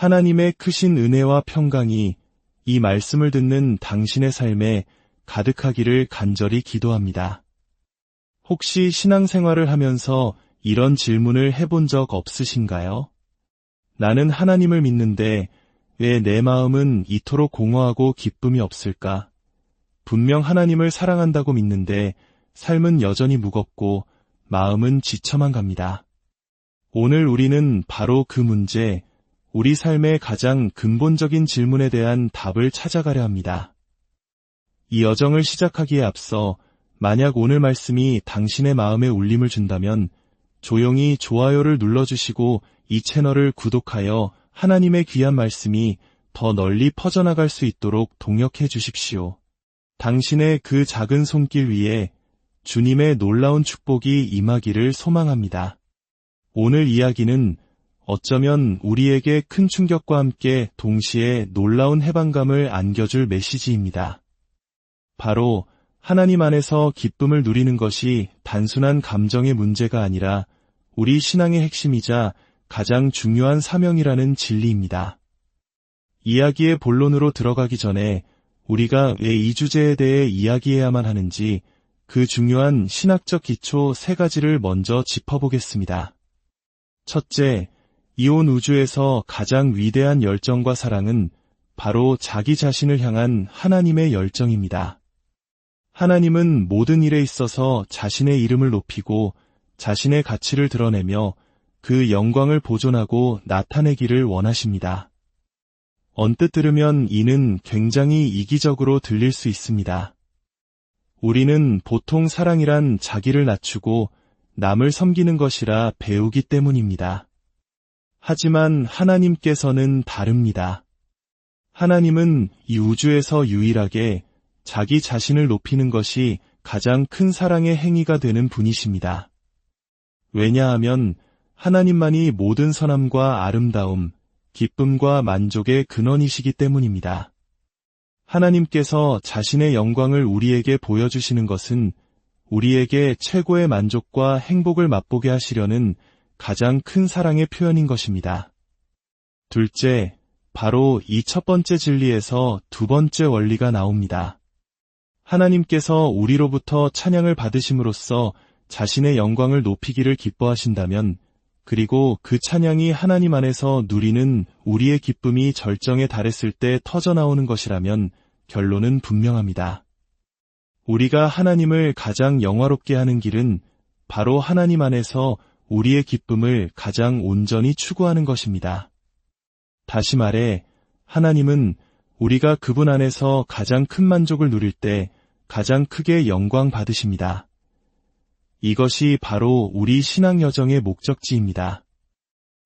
하나님의 크신 은혜와 평강이 이 말씀을 듣는 당신의 삶에 가득하기를 간절히 기도합니다. 혹시 신앙생활을 하면서 이런 질문을 해본 적 없으신가요? 나는 하나님을 믿는데 왜 내 마음은 이토록 공허하고 기쁨이 없을까? 분명 하나님을 사랑한다고 믿는데 삶은 여전히 무겁고 마음은 지쳐만 갑니다. 오늘 우리는 바로 그 문제, 우리 삶의 가장 근본적인 질문에 대한 답을 찾아가려 합니다. 이 여정을 시작하기에 앞서 만약 오늘 말씀이 당신의 마음에 울림을 준다면 조용히 좋아요를 눌러주시고 이 채널을 구독하여 하나님의 귀한 말씀이 더 널리 퍼져나갈 수 있도록 동역해 주십시오. 당신의 그 작은 손길 위에 주님의 놀라운 축복이 임하기를 소망합니다. 오늘 이야기는 어쩌면 우리에게 큰 충격과 함께 동시에 놀라운 해방감을 안겨줄 메시지입니다. 바로 하나님 안에서 기쁨을 누리는 것이 단순한 감정의 문제가 아니라 우리 신앙의 핵심이자 가장 중요한 사명이라는 진리입니다. 이야기의 본론으로 들어가기 전에 우리가 왜 이 주제에 대해 이야기해야만 하는지 그 중요한 신학적 기초 3가지를 먼저 짚어보겠습니다. 첫째, 이 온 우주에서 가장 위대한 열정과 사랑은 바로 자기 자신을 향한 하나님의 열정입니다. 하나님은 모든 일에 있어서 자신의 이름을 높이고 자신의 가치를 드러내며 그 영광을 보존하고 나타내기를 원하십니다. 언뜻 들으면 이는 굉장히 이기적으로 들릴 수 있습니다. 우리는 보통 사랑이란 자기를 낮추고 남을 섬기는 것이라 배우기 때문입니다. 하지만 하나님께서는 다릅니다. 하나님은 이 우주에서 유일하게 자기 자신을 높이는 것이 가장 큰 사랑의 행위가 되는 분이십니다. 왜냐하면 하나님만이 모든 선함과 아름다움, 기쁨과 만족의 근원이시기 때문입니다. 하나님께서 자신의 영광을 우리에게 보여주시는 것은 우리에게 최고의 만족과 행복을 맛보게 하시려는 가장 큰 사랑의 표현인 것입니다. 둘째, 바로 이 첫 번째 진리에서 두 번째 원리가 나옵니다. 하나님께서 우리로부터 찬양을 받으심으로써 자신의 영광을 높이기를 기뻐하신다면, 그리고 그 찬양이 하나님 안에서 누리는 우리의 기쁨이 절정에 달했을 때 터져나오는 것이라면 결론은 분명합니다. 우리가 하나님을 가장 영화롭게 하는 길은 바로 하나님 안에서 우리의 기쁨을 가장 온전히 추구하는 것입니다. 다시 말해, 하나님은 우리가 그분 안에서 가장 큰 만족을 누릴 때 가장 크게 영광 받으십니다. 이것이 바로 우리 신앙 여정의 목적지입니다.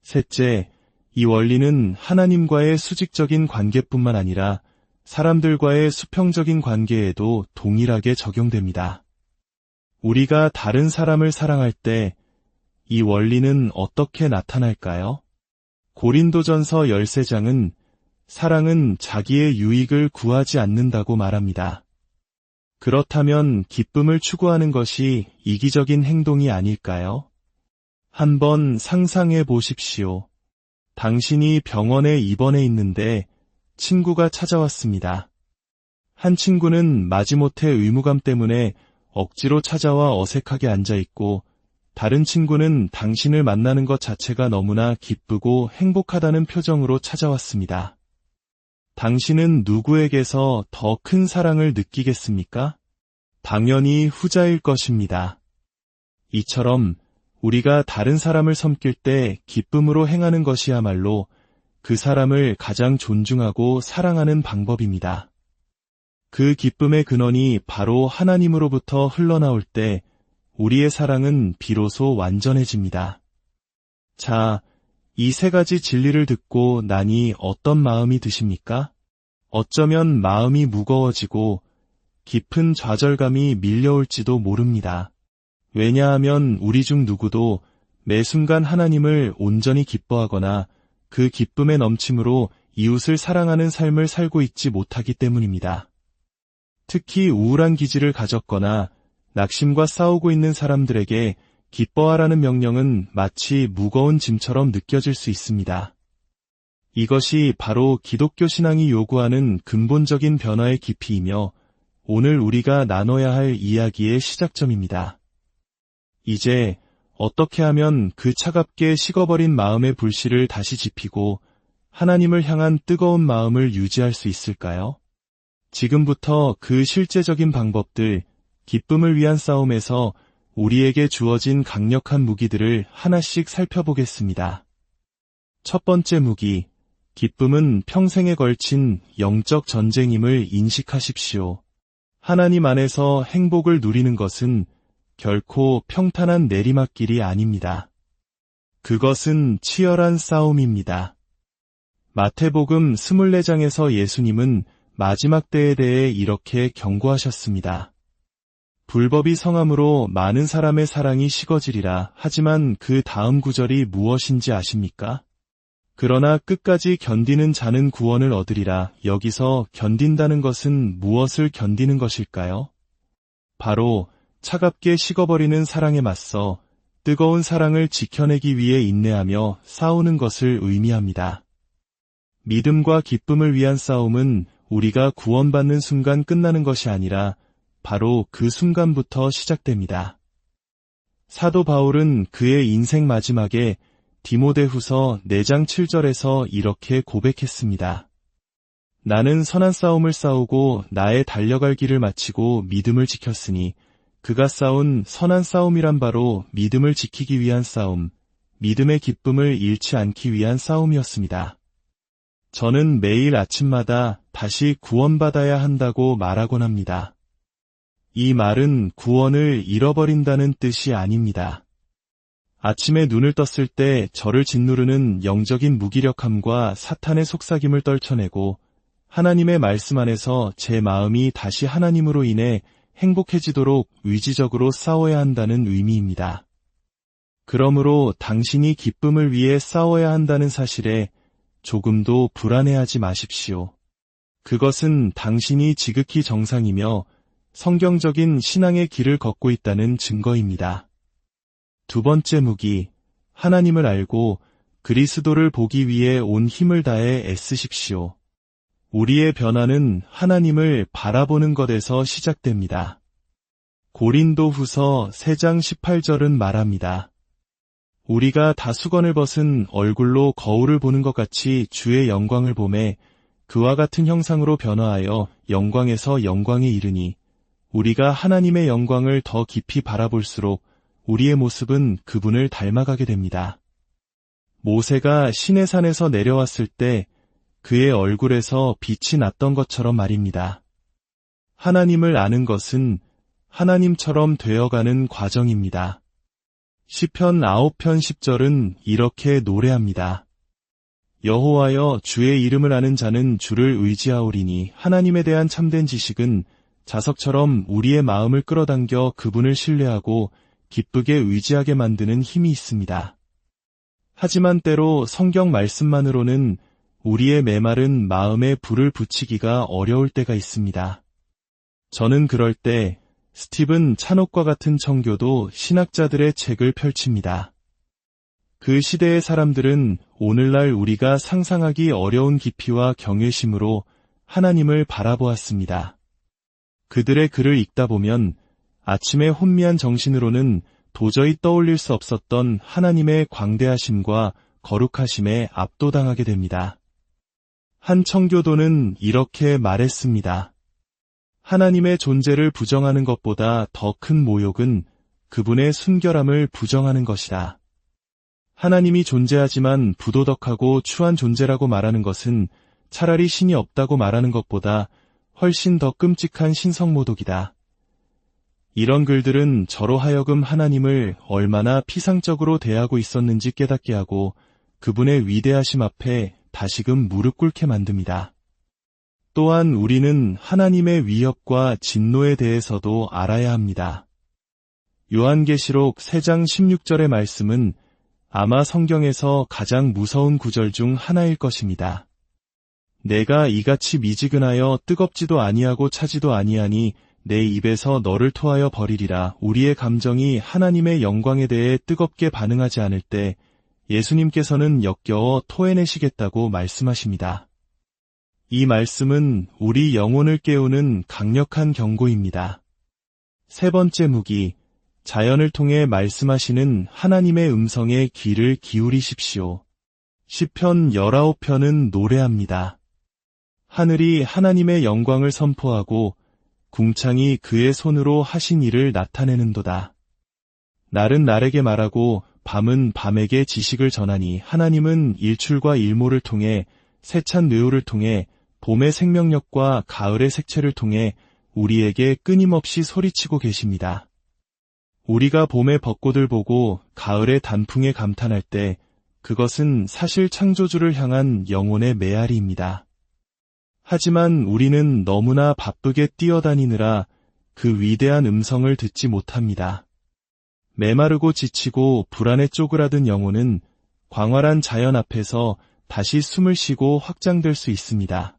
셋째, 이 원리는 하나님과의 수직적인 관계뿐만 아니라 사람들과의 수평적인 관계에도 동일하게 적용됩니다. 우리가 다른 사람을 사랑할 때 이 원리는 어떻게 나타날까요? 고린도전서 13장은 사랑은 자기의 유익을 구하지 않는다고 말합니다. 그렇다면 기쁨을 추구하는 것이 이기적인 행동이 아닐까요? 한번 상상해 보십시오. 당신이 병원에 입원해 있는데 친구가 찾아왔습니다. 한 친구는 마지못해 의무감 때문에 억지로 찾아와 어색하게 앉아 있고, 다른 친구는 당신을 만나는 것 자체가 너무나 기쁘고 행복하다는 표정으로 찾아왔습니다. 당신은 누구에게서 더 큰 사랑을 느끼겠습니까? 당연히 후자일 것입니다. 이처럼 우리가 다른 사람을 섬길 때 기쁨으로 행하는 것이야말로 그 사람을 가장 존중하고 사랑하는 방법입니다. 그 기쁨의 근원이 바로 하나님으로부터 흘러나올 때 우리의 사랑은 비로소 완전해집니다. 자, 이 3가지 진리를 듣고 나니 어떤 마음이 드십니까? 어쩌면 마음이 무거워지고 깊은 좌절감이 밀려올지도 모릅니다. 왜냐하면 우리 중 누구도 매 순간 하나님을 온전히 기뻐하거나 그 기쁨의 넘침으로 이웃을 사랑하는 삶을 살고 있지 못하기 때문입니다. 특히 우울한 기질을 가졌거나 낙심과 싸우고 있는 사람들에게 기뻐하라는 명령은 마치 무거운 짐처럼 느껴질 수 있습니다. 이것이 바로 기독교 신앙이 요구하는 근본적인 변화의 깊이이며 오늘 우리가 나눠야 할 이야기의 시작점입니다. 이제 어떻게 하면 그 차갑게 식어버린 마음의 불씨를 다시 지피고 하나님을 향한 뜨거운 마음을 유지할 수 있을까요? 지금부터 그 실제적인 방법들, 기쁨을 위한 싸움에서 우리에게 주어진 강력한 무기들을 하나씩 살펴보겠습니다. 첫 번째 무기, 기쁨은 평생에 걸친 영적 전쟁임을 인식하십시오. 하나님 안에서 행복을 누리는 것은 결코 평탄한 내리막길이 아닙니다. 그것은 치열한 싸움입니다. 마태복음 24장에서 예수님은 마지막 때에 대해 이렇게 경고하셨습니다. 불법이 성함으로 많은 사람의 사랑이 식어지리라. 하지만 그 다음 구절이 무엇인지 아십니까? 그러나 끝까지 견디는 자는 구원을 얻으리라. 여기서 견딘다는 것은 무엇을 견디는 것일까요? 바로 차갑게 식어버리는 사랑에 맞서 뜨거운 사랑을 지켜내기 위해 인내하며 싸우는 것을 의미합니다. 믿음과 기쁨을 위한 싸움은 우리가 구원받는 순간 끝나는 것이 아니라 바로 그 순간부터 시작됩니다. 사도 바울은 그의 인생 마지막에 디모데후서 4장 7절에서 이렇게 고백했습니다. 나는 선한 싸움을 싸우고 나의 달려갈 길을 마치고 믿음을 지켰으니 그가 싸운 선한 싸움이란 바로 믿음을 지키기 위한 싸움, 믿음의 기쁨을 잃지 않기 위한 싸움이었습니다. 저는 매일 아침마다 다시 구원받아야 한다고 말하곤 합니다. 이 말은 구원을 잃어버린다는 뜻이 아닙니다. 아침에 눈을 떴을 때 저를 짓누르는 영적인 무기력함과 사탄의 속삭임을 떨쳐내고 하나님의 말씀 안에서 제 마음이 다시 하나님으로 인해 행복해지도록 의지적으로 싸워야 한다는 의미입니다. 그러므로 당신이 기쁨을 위해 싸워야 한다는 사실에 조금도 불안해하지 마십시오. 그것은 당신이 지극히 정상이며 성경적인 신앙의 길을 걷고 있다는 증거입니다. 두 번째 무기, 하나님을 알고 그리스도를 보기 위해 온 힘을 다해 애쓰십시오. 우리의 변화는 하나님을 바라보는 것에서 시작됩니다. 고린도후서 3장 18절은 말합니다. 우리가 다 수건을 벗은 얼굴로 거울을 보는 것 같이 주의 영광을 보매 그와 같은 형상으로 변화하여 영광에서 영광에 이르니 우리가 하나님의 영광을 더 깊이 바라볼수록 우리의 모습은 그분을 닮아가게 됩니다. 모세가 시내산에서 내려왔을 때 그의 얼굴에서 빛이 났던 것처럼 말입니다. 하나님을 아는 것은 하나님처럼 되어가는 과정입니다. 시편 9편 10절은 이렇게 노래합니다. 여호와여 주의 이름을 아는 자는 주를 의지하오리니 하나님에 대한 참된 지식은 자석처럼 우리의 마음을 끌어당겨 그분을 신뢰하고 기쁘게 의지하게 만드는 힘이 있습니다. 하지만 때로 성경 말씀만으로는 우리의 메마른 마음에 불을 붙이기가 어려울 때가 있습니다. 저는 그럴 때 스티븐 찬옥과 같은 청교도 신학자들의 책을 펼칩니다. 그 시대의 사람들은 오늘날 우리가 상상하기 어려운 깊이와 경외심으로 하나님을 바라보았습니다. 그들의 글을 읽다 보면 아침의 혼미한 정신으로는 도저히 떠올릴 수 없었던 하나님의 광대하심과 거룩하심에 압도당하게 됩니다. 한 청교도는 이렇게 말했습니다. 하나님의 존재를 부정하는 것보다 더 큰 모욕은 그분의 순결함을 부정하는 것이다. 하나님이 존재하지만 부도덕하고 추한 존재라고 말하는 것은 차라리 신이 없다고 말하는 것보다 훨씬 더 끔찍한 신성모독이다. 이런 글들은 저로 하여금 하나님을 얼마나 피상적으로 대하고 있었는지 깨닫게 하고 그분의 위대하심 앞에 다시금 무릎 꿇게 만듭니다. 또한 우리는 하나님의 위협과 진노에 대해서도 알아야 합니다. 요한계시록 3장 16절의 말씀은 아마 성경에서 가장 무서운 구절 중 하나일 것입니다. 내가 이같이 미지근하여 뜨겁지도 아니하고 차지도 아니하니 내 입에서 너를 토하여 버리리라. 우리의 감정이 하나님의 영광에 대해 뜨겁게 반응하지 않을 때 예수님께서는 역겨워 토해내시겠다고 말씀하십니다. 이 말씀은 우리 영혼을 깨우는 강력한 경고입니다. 세 번째 무기, 자연을 통해 말씀하시는 하나님의 음성에 귀를 기울이십시오. 시편 19편은 노래합니다. 하늘이 하나님의 영광을 선포하고 궁창이 그의 손으로 하신 일을 나타내는도다. 날은 날에게 말하고 밤은 밤에게 지식을 전하니 하나님은 일출과 일모를 통해 세찬 뇌우를 통해 봄의 생명력과 가을의 색채를 통해 우리에게 끊임없이 소리치고 계십니다. 우리가 봄의 벚꽃을 보고 가을의 단풍에 감탄할 때 그것은 사실 창조주를 향한 영혼의 메아리입니다. 하지만 우리는 너무나 바쁘게 뛰어다니느라 그 위대한 음성을 듣지 못합니다. 메마르고 지치고 불안에 쪼그라든 영혼은 광활한 자연 앞에서 다시 숨을 쉬고 확장될 수 있습니다.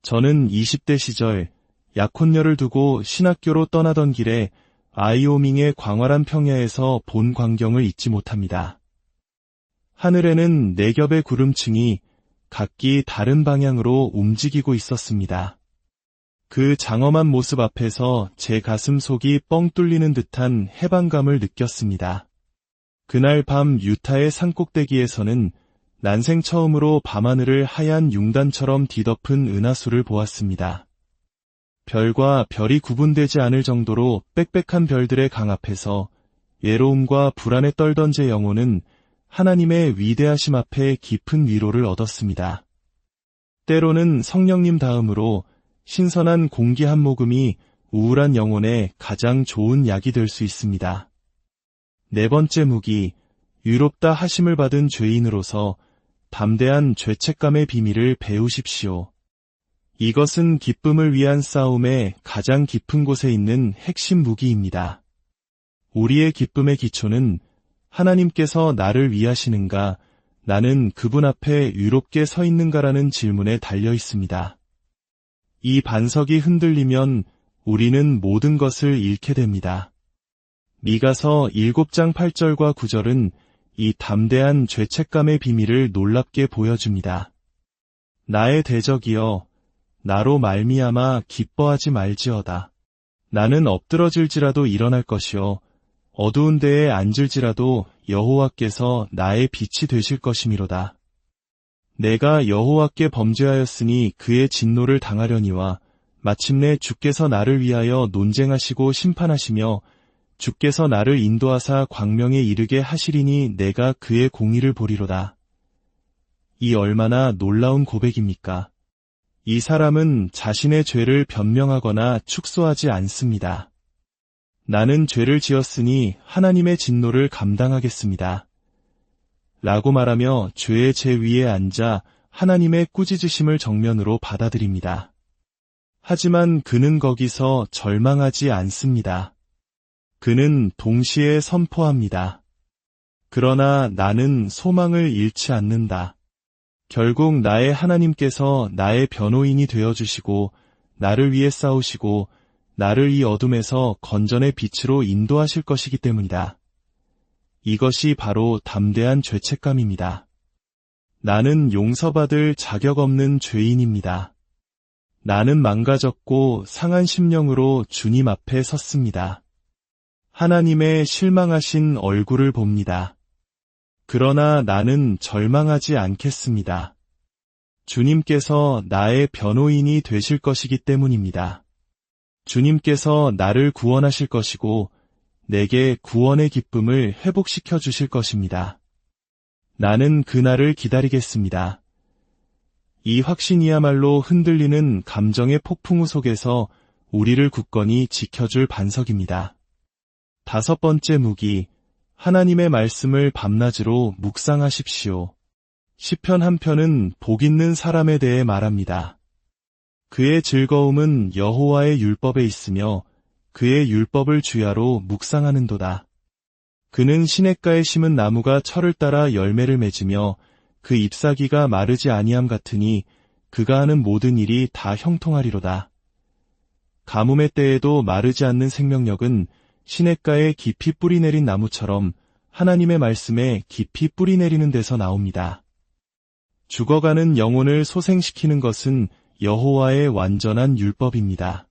저는 20대 시절 약혼녀를 두고 신학교로 떠나던 길에 아이오밍의 광활한 평야에서 본 광경을 잊지 못합니다. 하늘에는 네 겹의 구름층이 각기 다른 방향으로 움직이고 있었습니다. 그 장엄한 모습 앞에서 제 가슴 속이 뻥 뚫리는 듯한 해방감을 느꼈습니다. 그날 밤 유타의 산꼭대기에서는 난생 처음으로 밤하늘을 하얀 융단처럼 뒤덮은 은하수를 보았습니다. 별과 별이 구분되지 않을 정도로 빽빽한 별들의 강 앞에서 외로움과 불안에 떨던 제 영혼은 하나님의 위대하심 앞에 깊은 위로를 얻었습니다. 때로는 성령님 다음으로 신선한 공기 한 모금이 우울한 영혼에 가장 좋은 약이 될 수 있습니다. 네 번째 무기, 유롭다 하심을 받은 죄인으로서 담대한 죄책감의 비밀을 배우십시오. 이것은 기쁨을 위한 싸움의 가장 깊은 곳에 있는 핵심 무기입니다. 우리의 기쁨의 기초는 하나님께서 나를 위하시는가, 나는 그분 앞에 유롭게 서 있는가라는 질문에 달려 있습니다. 이 반석이 흔들리면 우리는 모든 것을 잃게 됩니다. 미가서 7장 8절과 9절은 이 담대한 죄책감의 비밀을 놀랍게 보여줍니다. 나의 대적이여, 나로 말미암아 기뻐하지 말지어다. 나는 엎드러질지라도 일어날 것이요, 어두운 데에 앉을지라도 여호와께서 나의 빛이 되실 것이미로다. 내가 여호와께 범죄하였으니 그의 진노를 당하려니와 마침내 주께서 나를 위하여 논쟁하시고 심판하시며 주께서 나를 인도하사 광명에 이르게 하시리니 내가 그의 공의를 보리로다. 이 얼마나 놀라운 고백입니까? 이 사람은 자신의 죄를 변명하거나 축소하지 않습니다. 나는 죄를 지었으니 하나님의 진노를 감당하겠습니다. 라고 말하며 죄의 제 위에 앉아 하나님의 꾸짖으심을 정면으로 받아들입니다. 하지만 그는 거기서 절망하지 않습니다. 그는 동시에 선포합니다. 그러나 나는 소망을 잃지 않는다. 결국 나의 하나님께서 나의 변호인이 되어주시고 나를 위해 싸우시고 나를 이 어둠에서 건전의 빛으로 인도하실 것이기 때문이다. 이것이 바로 담대한 죄책감입니다. 나는 용서받을 자격 없는 죄인입니다. 나는 망가졌고 상한 심령으로 주님 앞에 섰습니다. 하나님의 실망하신 얼굴을 봅니다. 그러나 나는 절망하지 않겠습니다. 주님께서 나의 변호인이 되실 것이기 때문입니다. 주님께서 나를 구원하실 것이고 내게 구원의 기쁨을 회복시켜 주실 것입니다. 나는 그날을 기다리겠습니다. 이 확신이야말로 흔들리는 감정의 폭풍우 속에서 우리를 굳건히 지켜줄 반석입니다. 다섯 번째 무기, 하나님의 말씀을 밤낮으로 묵상하십시오. 시편 한 편은 복 있는 사람에 대해 말합니다. 그의 즐거움은 여호와의 율법에 있으며 그의 율법을 주야로 묵상하는도다. 그는 시냇가에 심은 나무가 철을 따라 열매를 맺으며 그 잎사귀가 마르지 아니함 같으니 그가 하는 모든 일이 다 형통하리로다. 가뭄의 때에도 마르지 않는 생명력은 시냇가에 깊이 뿌리 내린 나무처럼 하나님의 말씀에 깊이 뿌리내리는 데서 나옵니다. 죽어가는 영혼을 소생시키는 것은 여호와의 완전한 율법입니다.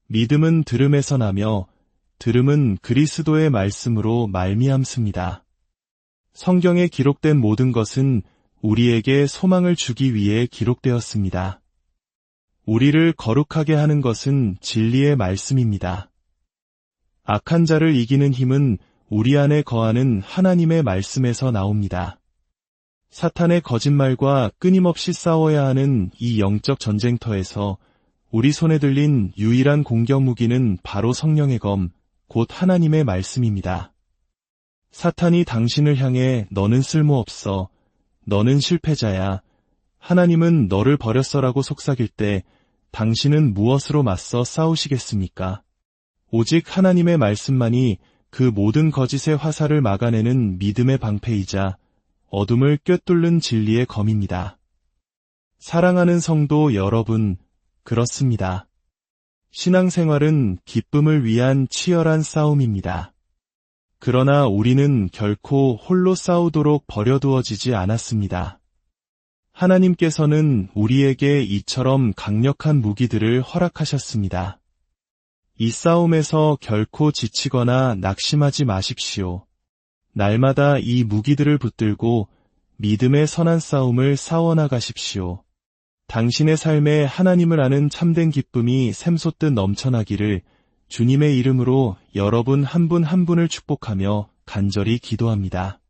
믿음은 들음에서 나며 들음은 그리스도의 말씀으로 말미암습니다. 성경에 기록된 모든 것은 우리에게 소망을 주기 위해 기록되었습니다. 우리를 거룩하게 하는 것은 진리의 말씀입니다. 악한 자를 이기는 힘은 우리 안에 거하는 하나님의 말씀에서 나옵니다. 사탄의 거짓말과 끊임없이 싸워야 하는 이 영적 전쟁터에서 우리 손에 들린 유일한 공격 무기는 바로 성령의 검, 곧 하나님의 말씀입니다. 사탄이 당신을 향해 너는 쓸모없어, 너는 실패자야, 하나님은 너를 버렸어라고 속삭일 때 당신은 무엇으로 맞서 싸우시겠습니까? 오직 하나님의 말씀만이 그 모든 거짓의 화살을 막아내는 믿음의 방패이자 어둠을 꿰뚫는 진리의 검입니다. 사랑하는 성도 여러분, 그렇습니다. 신앙생활은 기쁨을 위한 치열한 싸움입니다. 그러나 우리는 결코 홀로 싸우도록 버려두어지지 않았습니다. 하나님께서는 우리에게 이처럼 강력한 무기들을 허락하셨습니다. 이 싸움에서 결코 지치거나 낙심하지 마십시오. 날마다 이 무기들을 붙들고 믿음의 선한 싸움을 싸워나가십시오. 당신의 삶에 하나님을 아는 참된 기쁨이 샘솟듯 넘쳐나기를 주님의 이름으로 여러분 한 분 한 분을 축복하며 간절히 기도합니다.